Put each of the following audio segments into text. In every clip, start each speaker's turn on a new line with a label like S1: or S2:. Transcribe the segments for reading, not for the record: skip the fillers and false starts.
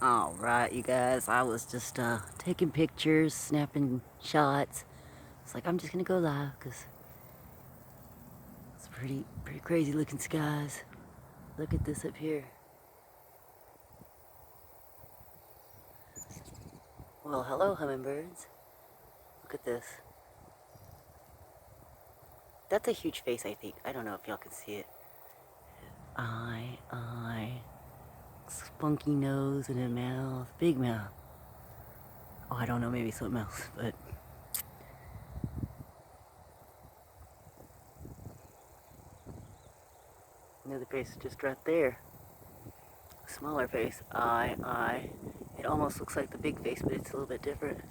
S1: Alright, you guys, I was just taking pictures, snapping shots. It's like I'm just gonna go live because it's pretty crazy looking skies. Look at this up here. Well, hello hummingbirds. Look at this. That's a huge face, I think. I don't know if y'all can see it. Eye, spunky nose and a mouth, big mouth. Oh, I don't know, maybe something else, but another face just right there. Smaller face, eye. It almost looks like the big face, but it's a little bit different.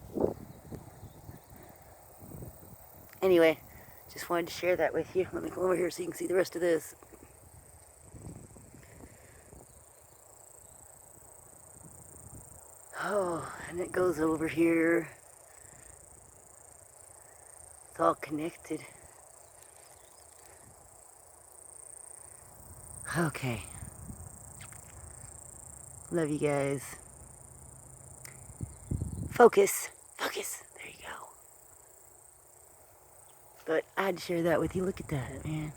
S1: Anyway, just wanted to share that with you. Let me go over here so you can see the rest of this. Oh, and it goes over here. It's all connected. Okay. Love you guys. Focus. Focus. There you go. But I had to share that with you. Look at that, man.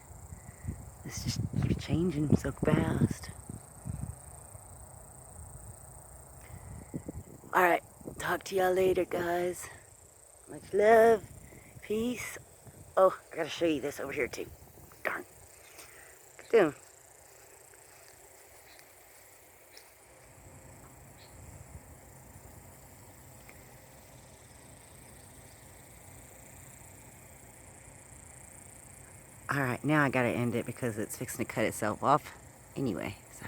S1: It's just keeps changing so fast. Alright. Talk to y'all later, guys. Much love. Peace. Oh, I gotta show you this over here, too. Darn. Boom. Alright, now I gotta end it because it's fixing to cut itself off. Anyway, so.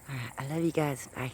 S1: Alright, I love you guys. Bye.